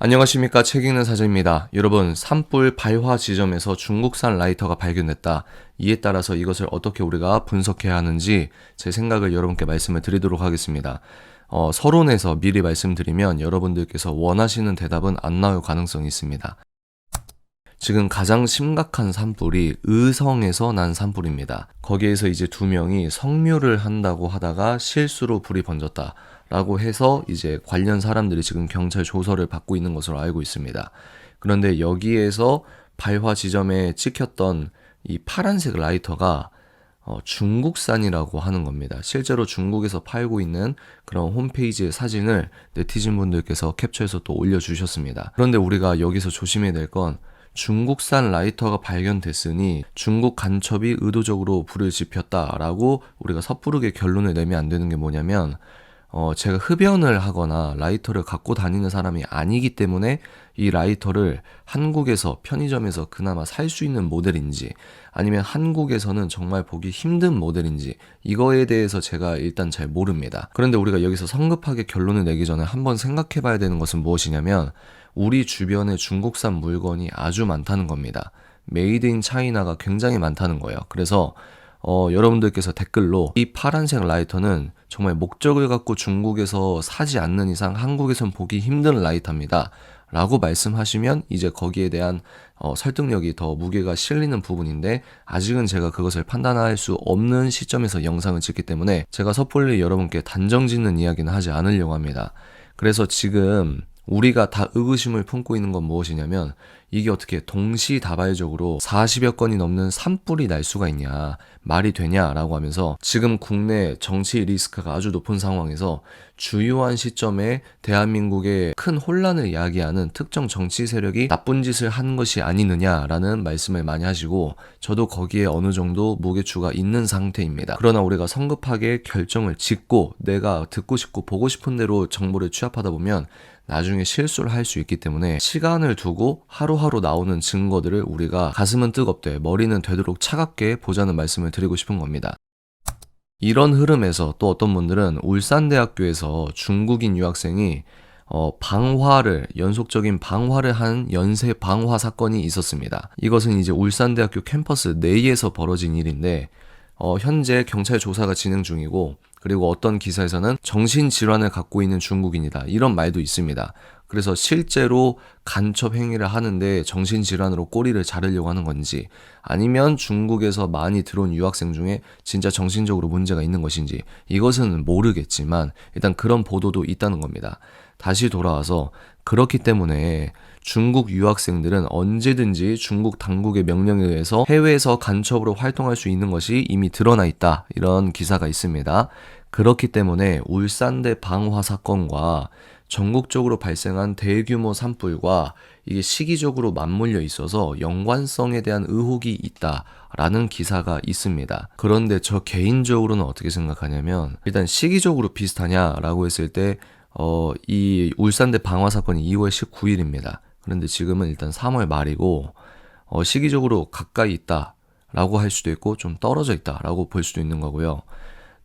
안녕하십니까. 책 읽는 사전입니다. 여러분, 산불 발화 지점에서 중국산 라이터가 발견됐다. 이에 따라서 이것을 어떻게 우리가 분석해야 하는지 제 생각을 여러분께 말씀을 드리도록 하겠습니다. 서론에서 미리 말씀드리면 여러분들께서 원하시는 대답은 안 나올 가능성이 있습니다. 지금 가장 심각한 산불이 의성에서 난 산불입니다. 거기에서 이제 2명이 성묘를 한다고 하다가 실수로 불이 번졌다 라고 해서 이제 관련 사람들이 지금 경찰 조서를 받고 있는 것으로 알고 있습니다. 그런데 여기에서 발화 지점에 찍혔던 이 파란색 라이터가 중국산이라고 하는 겁니다. 실제로 중국에서 팔고 있는 그런 홈페이지의 사진을 네티즌 분들께서 캡처해서 또 올려주셨습니다. 그런데 우리가 여기서 조심해야 될 건 중국산 라이터가 발견됐으니 중국 간첩이 의도적으로 불을 지폈다라고 우리가 섣부르게 결론을 내면 안 되는 게 뭐냐면 제가 흡연을 하거나 라이터를 갖고 다니는 사람이 아니기 때문에 이 라이터를 한국에서 편의점에서 그나마 살 수 있는 모델인지 아니면 한국에서는 정말 보기 힘든 모델인지 이거에 대해서 제가 일단 잘 모릅니다. 그런데 우리가 여기서 성급하게 결론을 내기 전에 한번 생각해 봐야 되는 것은 무엇이냐면 우리 주변에 중국산 물건이 아주 많다는 겁니다. 메이드 인 차이나가 굉장히 많다는 거예요. 그래서 여러분들께서 댓글로 이 파란색 라이터는 정말 목적을 갖고 중국에서 사지 않는 이상 한국에선 보기 힘든 라이터입니다 라고 말씀하시면 이제 거기에 대한 설득력이 더 무게가 실리는 부분인데 아직은 제가 그것을 판단할 수 없는 시점에서 영상을 찍기 때문에 제가 섣불리 여러분께 단정 짓는 이야기는 하지 않으려고 합니다. 그래서 지금 우리가 다 의구심을 품고 있는 건 무엇이냐면 이게 어떻게 동시다발적으로 40여 건이 넘는 산불이 날 수가 있냐, 말이 되냐라고 하면서 지금 국내 정치 리스크가 아주 높은 상황에서 주요한 시점에 대한민국의 큰 혼란을 야기하는 특정 정치 세력이 나쁜 짓을 한 것이 아니느냐라는 말씀을 많이 하시고 저도 거기에 어느 정도 무게추가 있는 상태입니다. 그러나 우리가 성급하게 결정을 짓고 내가 듣고 싶고 보고 싶은 대로 정보를 취합하다 보면 나중에 실수를 할 수 있기 때문에 시간을 두고 하루하루 나오는 증거들을 우리가 가슴은 뜨겁되 머리는 되도록 차갑게 보자는 말씀을 드리고 싶은 겁니다. 이런 흐름에서 또 어떤 분들은 울산대학교에서 중국인 유학생이 연속적인 방화를 한 연쇄 방화 사건이 있었습니다. 이것은 이제 울산대학교 캠퍼스 내에서 벌어진 일인데 현재 경찰 조사가 진행 중이고 그리고 어떤 기사에서는 정신질환을 갖고 있는 중국인이다 이런 말도 있습니다. 그래서 실제로 간첩 행위를 하는데 정신질환으로 꼬리를 자르려고 하는 건지 아니면 중국에서 많이 들어온 유학생 중에 진짜 정신적으로 문제가 있는 것인지 이것은 모르겠지만 일단 그런 보도도 있다는 겁니다. 다시 돌아와서 그렇기 때문에 중국 유학생들은 언제든지 중국 당국의 명령에 의해서 해외에서 간첩으로 활동할 수 있는 것이 이미 드러나 있다. 이런 기사가 있습니다. 그렇기 때문에 울산대 방화 사건과 전국적으로 발생한 대규모 산불과 이게 시기적으로 맞물려 있어서 연관성에 대한 의혹이 있다라는 기사가 있습니다. 그런데 저 개인적으로는 어떻게 생각하냐면 일단 시기적으로 비슷하냐라고 했을 때 이 울산대 방화 사건이 2월 19일입니다. 그런데 지금은 일단 3월 말이고 시기적으로 가까이 있다라고 할 수도 있고 좀 떨어져 있다라고 볼 수도 있는 거고요.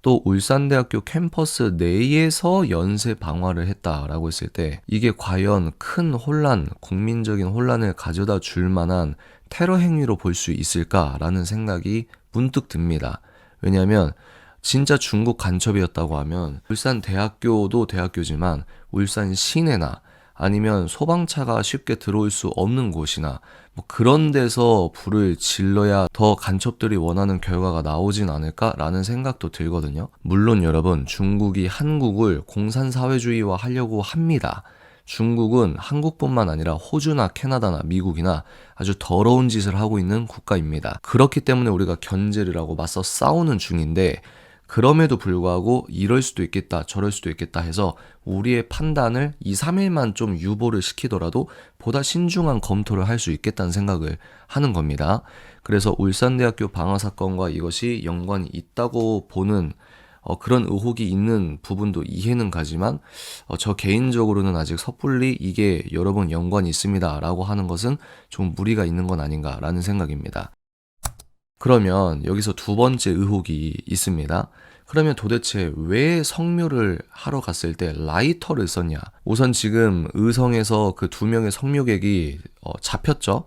또 울산대학교 캠퍼스 내에서 연쇄 방화를 했다라고 했을 때 이게 과연 큰 혼란, 국민적인 혼란을 가져다 줄 만한 테러 행위로 볼 수 있을까라는 생각이 문득 듭니다. 왜냐하면 진짜 중국 간첩이었다고 하면 울산대학교도 대학교지만 울산 시내나 아니면 소방차가 쉽게 들어올 수 없는 곳이나 뭐 그런 데서 불을 질러야 더 간첩들이 원하는 결과가 나오진 않을까라는 생각도 들거든요. 물론 여러분, 중국이 한국을 공산사회주의화 하려고 합니다. 중국은 한국뿐만 아니라 호주나 캐나다나 미국이나 아주 더러운 짓을 하고 있는 국가입니다. 그렇기 때문에 우리가 견제를 하고 맞서 싸우는 중인데 그럼에도 불구하고 이럴 수도 있겠다 저럴 수도 있겠다 해서 우리의 판단을 2, 3일만 좀 유보를 시키더라도 보다 신중한 검토를 할 수 있겠다는 생각을 하는 겁니다. 그래서 울산대학교 방화 사건과 이것이 연관이 있다고 보는 그런 의혹이 있는 부분도 이해는 가지만 저 개인적으로는 아직 섣불리 이게 여러 번 연관이 있습니다 라고 하는 것은 좀 무리가 있는 건 아닌가라는 생각입니다. 그러면 여기서 두 번째 의혹이 있습니다. 그러면 도대체 왜 성묘를 하러 갔을 때 라이터를 썼냐? 우선 지금 의성에서 그 2명의 성묘객이 잡혔죠?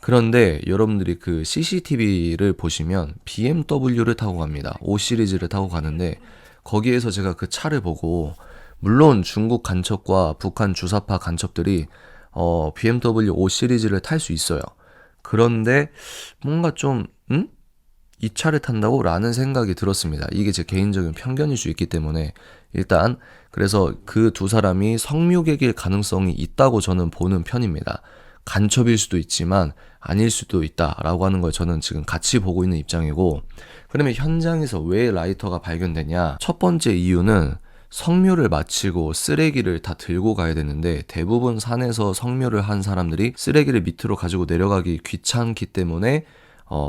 그런데 여러분들이 그 CCTV를 보시면 BMW를 타고 갑니다. 5 시리즈를 타고 가는데 거기에서 제가 그 차를 보고 물론 중국 간첩과 북한 주사파 간첩들이 BMW 5 시리즈를 탈 수 있어요. 그런데 뭔가 좀 이 차를 탄다고? 라는 생각이 들었습니다. 이게 제 개인적인 편견일 수 있기 때문에 일단 그래서 그 두 사람이 성묘객일 가능성이 있다고 저는 보는 편입니다. 간첩일 수도 있지만 아닐 수도 있다라고 하는 걸 저는 지금 같이 보고 있는 입장이고, 그러면 현장에서 왜 라이터가 발견되냐? 첫 번째 이유는 성묘를 마치고 쓰레기를 다 들고 가야 되는데 대부분 산에서 성묘를 한 사람들이 쓰레기를 밑으로 가지고 내려가기 귀찮기 때문에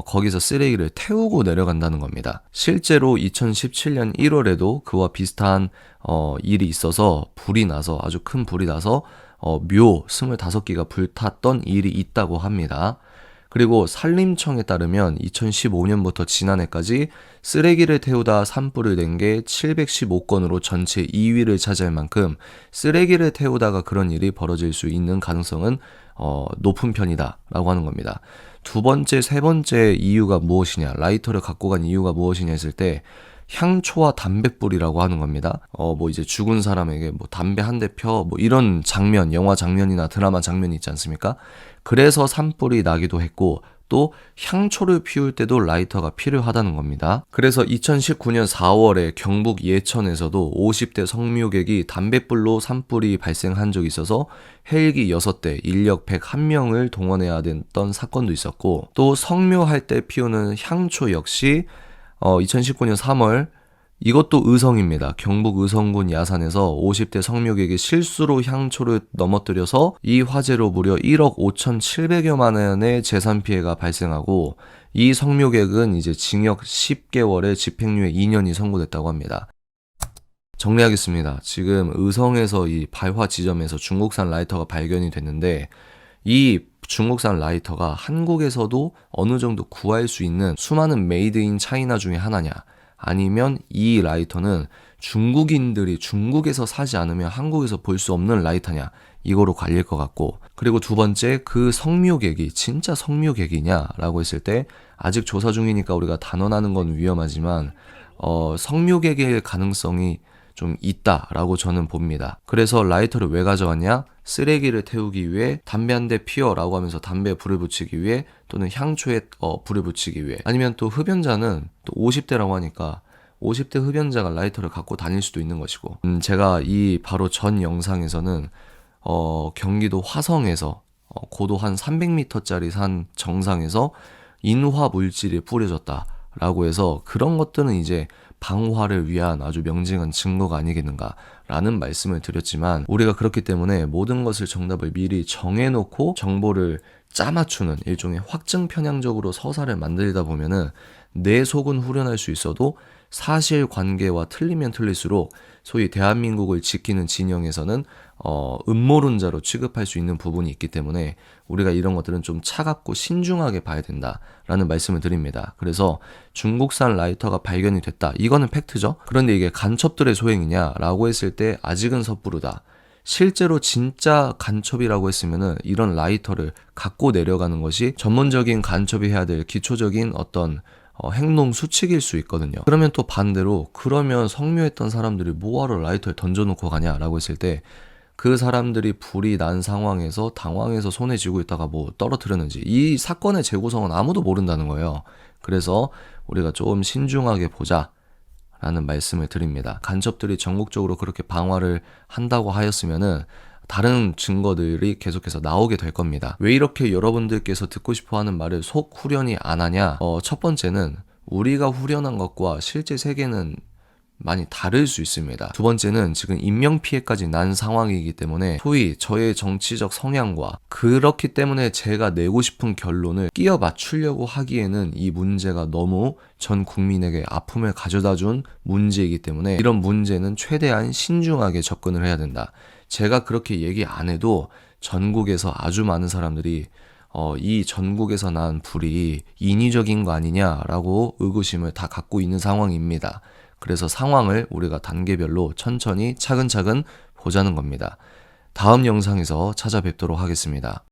거기서 쓰레기를 태우고 내려간다는 겁니다. 실제로 2017년 1월에도 그와 비슷한 일이 있어서 불이 나서 아주 큰 불이 나서 묘 25기가 불탔던 일이 있다고 합니다. 그리고 산림청에 따르면 2015년부터 지난해까지 쓰레기를 태우다 산불을 낸 게 715건으로 전체 2위를 차지할 만큼 쓰레기를 태우다가 그런 일이 벌어질 수 있는 가능성은 높은 편이다라고 하는 겁니다. 두 번째, 세 번째 이유가 무엇이냐, 라이터를 갖고 간 이유가 무엇이냐 했을 때 향초와 담뱃불이라고 하는 겁니다. 이제 죽은 사람에게 담배 한 대 펴, 이런 장면, 영화 장면이나 드라마 장면이 있지 않습니까? 그래서 산불이 나기도 했고, 또 향초를 피울 때도 라이터가 필요하다는 겁니다. 그래서 2019년 4월에 경북 예천에서도 50대 성묘객이 담뱃불로 산불이 발생한 적이 있어서 헬기 6대, 인력 101명을 동원해야 됐던 사건도 있었고, 또 성묘할 때 피우는 향초 역시 2019년 3월 이것도 의성입니다. 경북 의성군 야산에서 50대 성묘객이 실수로 향초를 넘어뜨려서 이 화재로 무려 1억 5,700여만 원의 재산 피해가 발생하고, 이 성묘객은 이제 징역 10개월에 집행유예 2년이 선고됐다고 합니다. 정리하겠습니다. 지금 의성에서 이 발화 지점에서 중국산 라이터가 발견이 됐는데, 이 중국산 라이터가 한국에서도 어느 정도 구할 수 있는 수많은 메이드 인 차이나 중에 하나냐, 아니면 이 라이터는 중국인들이 중국에서 사지 않으면 한국에서 볼 수 없는 라이터냐, 이거로 갈릴 것 같고, 그리고 두 번째, 그 성묘객이 진짜 성묘객이냐라고 했을 때 아직 조사 중이니까 우리가 단언하는 건 위험하지만 성묘객일 가능성이 좀 있다라고 저는 봅니다. 그래서 라이터를 왜 가져왔냐? 쓰레기를 태우기 위해, 담배 한 대 피워라고 하면서 담배에 불을 붙이기 위해, 또는 향초에 불을 붙이기 위해, 아니면 또 흡연자는 또 50대라고 하니까 50대 흡연자가 라이터를 갖고 다닐 수도 있는 것이고, 제가 이 바로 전 영상에서는 경기도 화성에서 고도 한 300m짜리 산 정상에서 인화 물질이 뿌려졌다라고 해서 그런 것들은 이제 방화를 위한 아주 명징한 증거가 아니겠는가라는 말씀을 드렸지만, 우리가 그렇기 때문에 모든 것을 정답을 미리 정해놓고 정보를 짜맞추는 일종의 확증 편향적으로 서사를 만들다 보면은 내 속은 후련할 수 있어도 사실관계와 틀리면 틀릴수록 소위 대한민국을 지키는 진영에서는 음모론자로 취급할 수 있는 부분이 있기 때문에 우리가 이런 것들은 좀 차갑고 신중하게 봐야 된다라는 말씀을 드립니다. 그래서 중국산 라이터가 발견이 됐다, 이거는 팩트죠. 그런데 이게 간첩들의 소행이냐라고 했을 때 아직은 섣부르다. 실제로 진짜 간첩이라고 했으면은 이런 라이터를 갖고 내려가는 것이 전문적인 간첩이 해야 될 기초적인 어떤 행동 수칙일 수 있거든요. 그러면 또 반대로, 그러면 성묘했던 사람들이 뭐하러 라이터를 던져놓고 가냐라고 했을 때 그 사람들이 불이 난 상황에서 당황해서 손에 쥐고 있다가 떨어뜨렸는지, 이 사건의 재구성은 아무도 모른다는 거예요. 그래서 우리가 좀 신중하게 보자 라는 말씀을 드립니다. 간첩들이 전국적으로 그렇게 방화를 한다고 하였으면은 다른 증거들이 계속해서 나오게 될 겁니다. 왜 이렇게 여러분들께서 듣고 싶어하는 말을 속 후련히 안 하냐? 첫 번째는 우리가 후련한 것과 실제 세계는 많이 다를 수 있습니다. 두 번째는 지금 인명피해까지 난 상황이기 때문에 소위 저의 정치적 성향과, 그렇기 때문에 제가 내고 싶은 결론을 끼워 맞추려고 하기에는 이 문제가 너무 전 국민에게 아픔을 가져다준 문제이기 때문에 이런 문제는 최대한 신중하게 접근을 해야 된다. 제가 그렇게 얘기 안 해도 전국에서 아주 많은 사람들이 이 전국에서 난 불이 인위적인 거 아니냐라고 의구심을 다 갖고 있는 상황입니다. 그래서 상황을 우리가 단계별로 천천히 차근차근 보자는 겁니다. 다음 영상에서 찾아뵙도록 하겠습니다.